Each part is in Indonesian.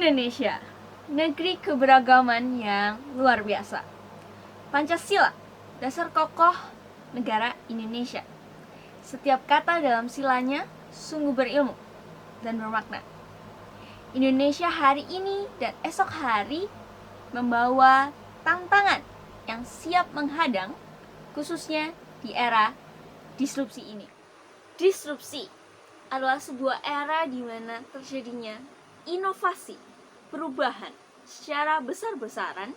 Indonesia, negeri keberagaman yang luar biasa. Pancasila, dasar kokoh negara Indonesia. Setiap kata dalam silanya sungguh berilmu dan bermakna. Indonesia hari ini dan esok hari membawa tantangan yang siap menghadang, khususnya di era disrupsi ini. Disrupsi adalah sebuah era di mana terjadinya inovasi, perubahan secara besar-besaran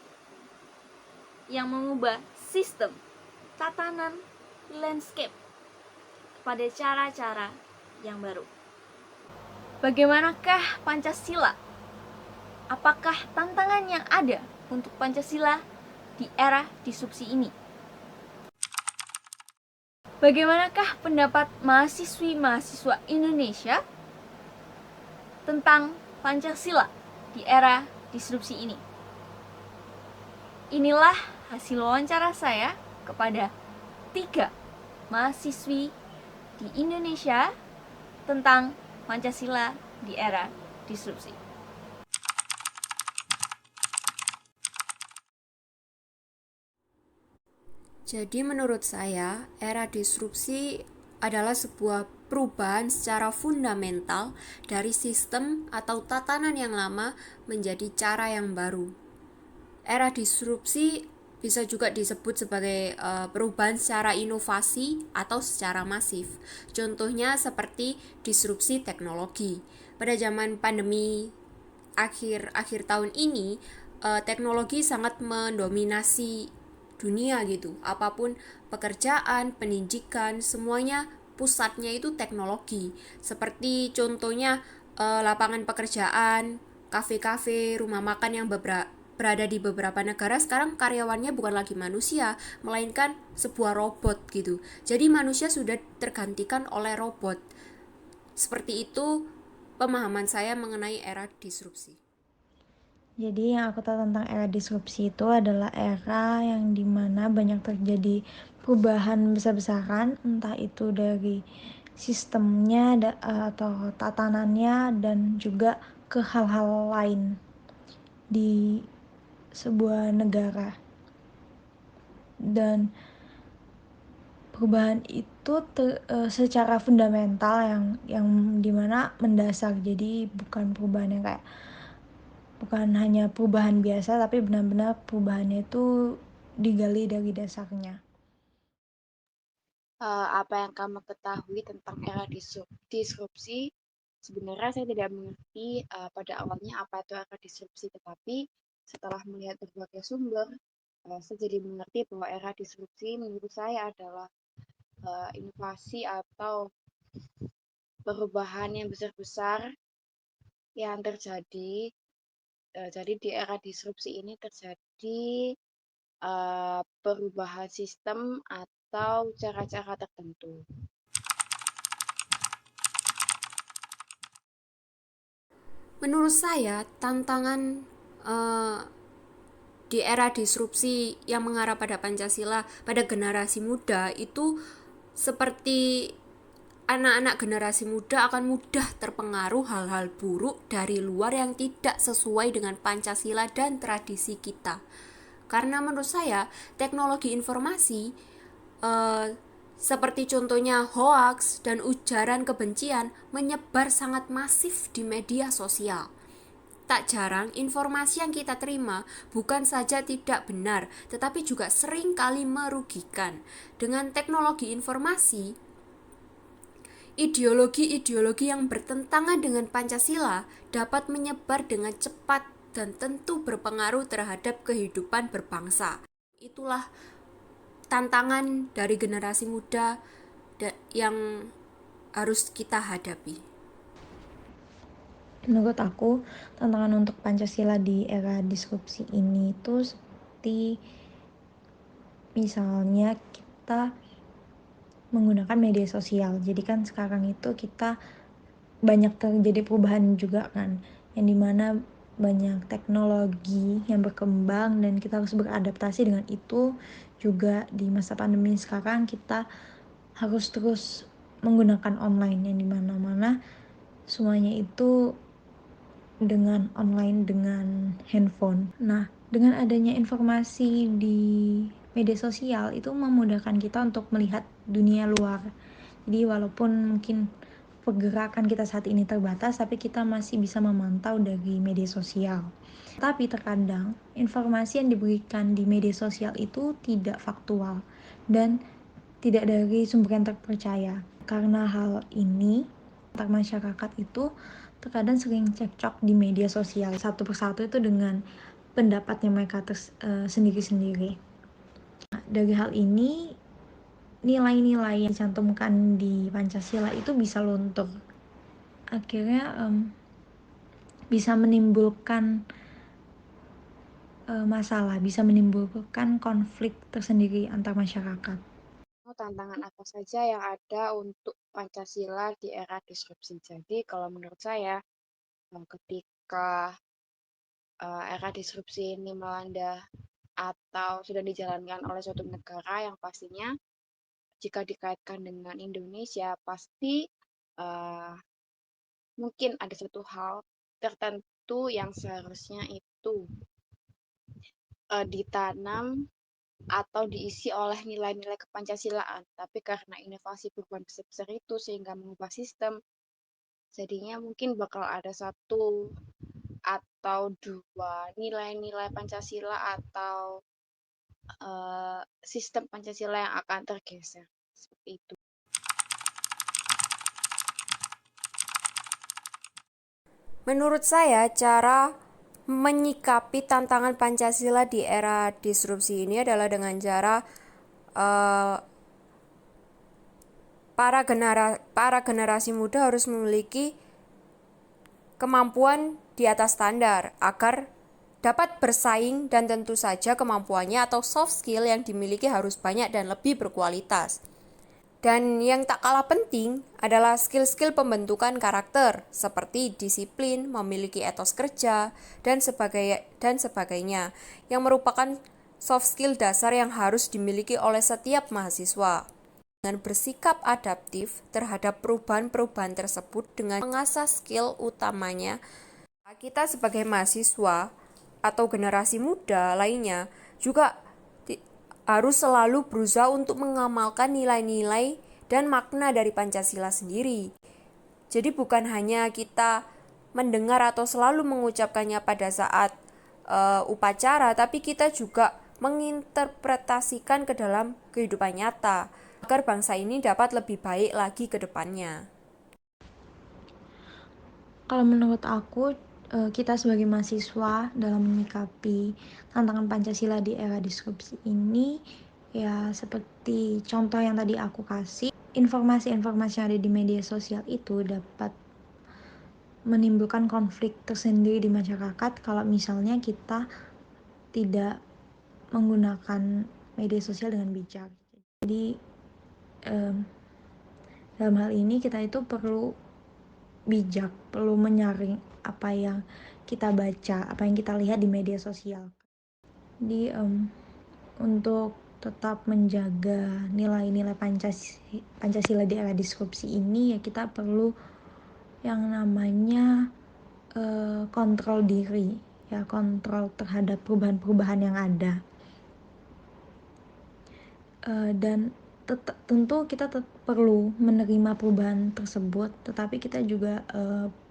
yang mengubah sistem, tatanan, landscape pada cara-cara yang baru. Bagaimanakah Pancasila? Apakah tantangan yang ada untuk Pancasila di era disrupsi ini? Bagaimanakah pendapat mahasiswa Indonesia tentang Pancasila di era disrupsi ini? Inilah hasil wawancara saya kepada 3 mahasiswi di Indonesia tentang Pancasila di era disrupsi. Jadi menurut saya, era disrupsi adalah sebuah perubahan secara fundamental dari sistem atau tatanan yang lama menjadi cara yang baru. Era disrupsi bisa juga disebut sebagai perubahan secara inovasi atau secara masif. Contohnya seperti disrupsi teknologi. Pada zaman pandemi akhir tahun ini, teknologi sangat mendominasi dunia gitu. Apapun pekerjaan, pendidikan, semuanya pusatnya itu teknologi. Seperti contohnya lapangan pekerjaan, kafe-kafe, rumah makan yang berada di beberapa negara sekarang karyawannya bukan lagi manusia, melainkan sebuah robot gitu. Jadi manusia sudah tergantikan oleh robot. Seperti itu pemahaman saya mengenai era disrupsi. Jadi yang aku tahu tentang era disrupsi itu adalah era yang dimana banyak terjadi perubahan besar-besaran, entah itu dari sistemnya atau tatanannya dan juga ke hal-hal lain di sebuah negara. Dan perubahan itu secara fundamental yang dimana mendasar, jadi bukan perubahan yang kayak bukan hanya perubahan biasa tapi benar-benar perubahannya itu digali dari dasarnya. Apa yang kamu ketahui tentang era disrupsi? Sebenarnya saya tidak mengerti pada awalnya apa itu era disrupsi, tetapi setelah melihat berbagai sumber, saya jadi mengerti bahwa era disrupsi menurut saya adalah inovasi atau perubahan yang besar-besar yang terjadi. Jadi di era disrupsi ini terjadi perubahan sistem atau cara-cara tertentu. Menurut saya, tantangan uh, di era disrupsi yang mengarah pada Pancasila pada generasi muda itu seperti anak-anak generasi muda akan mudah terpengaruh hal-hal buruk dari luar yang tidak sesuai dengan Pancasila dan tradisi kita. Karena menurut saya, teknologi informasi seperti contohnya hoax dan ujaran kebencian menyebar sangat masif di media sosial. Tak jarang informasi yang kita terima bukan saja tidak benar, tetapi juga sering kali merugikan. Dengan teknologi informasi, ideologi-ideologi yang bertentangan dengan Pancasila dapat menyebar dengan cepat dan tentu berpengaruh terhadap kehidupan berbangsa. Itulah tantangan dari generasi muda yang harus kita hadapi. Menurut aku, tantangan untuk Pancasila di era disrupsi ini itu seperti misalnya kita menggunakan media sosial. Jadi kan sekarang itu kita banyak terjadi perubahan juga kan, yang dimana banyak teknologi yang berkembang dan kita harus beradaptasi dengan itu. Juga di masa pandemi sekarang kita harus terus menggunakan online yang dimana-mana semuanya itu dengan online, dengan handphone. Nah, dengan adanya informasi di media sosial itu memudahkan kita untuk melihat dunia luar. Jadi walaupun mungkin pergerakan kita saat ini terbatas, tapi kita masih bisa memantau dari media sosial. Tapi terkadang informasi yang diberikan di media sosial itu tidak faktual dan tidak dari sumber yang terpercaya. Karena hal ini, antar masyarakat itu terkadang sering cekcok di media sosial satu persatu itu dengan pendapatnya mereka sendiri-sendiri. Nah, dari hal ini nilai-nilai yang dicantumkan di Pancasila itu bisa luntur. Akhirnya bisa menimbulkan masalah, bisa menimbulkan konflik tersendiri antar masyarakat. Tantangan apa saja yang ada untuk Pancasila di era disrupsi? Jadi kalau menurut saya, ketika era disrupsi ini melanda atau sudah dijalankan oleh suatu negara yang pastinya jika dikaitkan dengan Indonesia pasti uh, mungkin ada satu hal tertentu yang seharusnya itu ditanam atau diisi oleh nilai-nilai kepancasilaan. Tapi karena inovasi perubahan besar-besar itu sehingga mengubah sistem, jadinya mungkin bakal ada satu atau dua nilai-nilai Pancasila atau sistem Pancasila yang akan tergeser. Seperti itu. Menurut saya, cara menyikapi tantangan Pancasila di era disrupsi ini adalah dengan cara uh, para generasi muda harus memiliki kemampuan di atas standar agar dapat bersaing, dan tentu saja kemampuannya atau soft skill yang dimiliki harus banyak dan lebih berkualitas. Dan yang tak kalah penting adalah skill-skill pembentukan karakter seperti disiplin, memiliki etos kerja, dan sebagainya yang merupakan soft skill dasar yang harus dimiliki oleh setiap mahasiswa. Dengan bersikap adaptif terhadap perubahan-perubahan tersebut dengan mengasah skill utamanya, kita sebagai mahasiswa atau generasi muda lainnya juga harus selalu berusaha untuk mengamalkan nilai-nilai dan makna dari Pancasila sendiri. Jadi bukan hanya kita mendengar atau selalu mengucapkannya pada saat upacara, tapi kita juga menginterpretasikan ke dalam kehidupan nyata agar bangsa ini dapat lebih baik lagi ke depannya. Kalau menurut aku, kita sebagai mahasiswa dalam menyikapi tantangan Pancasila di era disrupsi ini, ya seperti contoh yang tadi aku kasih, informasi-informasi yang ada di media sosial itu dapat menimbulkan konflik tersendiri di masyarakat kalau misalnya kita tidak menggunakan media sosial dengan bijak. Jadi dalam hal ini kita itu perlu bijak, perlu menyaring apa yang kita baca, apa yang kita lihat di media sosial. Jadi untuk tetap menjaga nilai-nilai Pancasila di era disrupsi ini, ya kita perlu yang namanya kontrol diri, ya kontrol terhadap perubahan-perubahan yang ada. Dan tentu kita perlu menerima perubahan tersebut, tetapi kita juga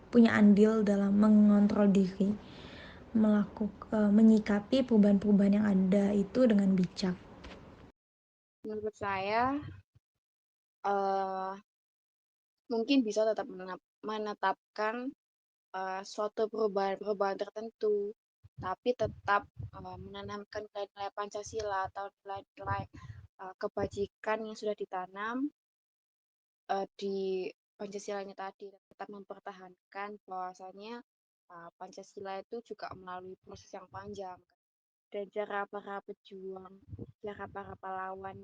punya andil dalam mengontrol diri, menyikapi perubahan-perubahan yang ada itu dengan bijak. Menurut saya, mungkin bisa tetap menetapkan suatu perubahan-perubahan tertentu, tapi tetap menanamkan nilai-nilai Pancasila atau nilai-nilai kebajikan yang sudah ditanam di Pancasilanya tadi, tetap mempertahankan bahwasanya Pancasila itu juga melalui proses yang panjang dan cara para pejuang, cara para pahlawan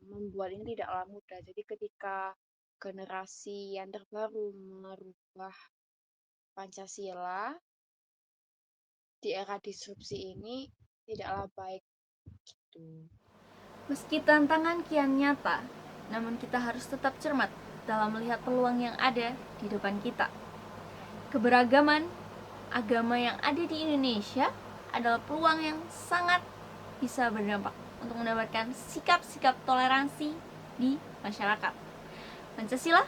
membuat ini tidaklah mudah. Jadi ketika generasi yang terbaru merubah Pancasila di era disrupsi ini tidaklah baik gitu. Meski tantangan kian nyata, namun kita harus tetap cermat dalam melihat peluang yang ada di depan kita. Keberagaman agama yang ada di Indonesia adalah peluang yang sangat bisa berdampak untuk mendapatkan sikap-sikap toleransi di masyarakat. Pancasila,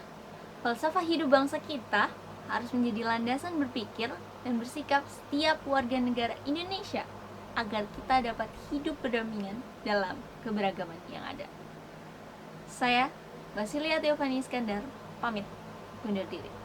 falsafah hidup bangsa kita, harus menjadi landasan berpikir dan bersikap setiap warga negara Indonesia agar kita dapat hidup berdampingan dalam keberagaman yang ada. Saya, Basilia Teofani Iskandar, pamit undur diri.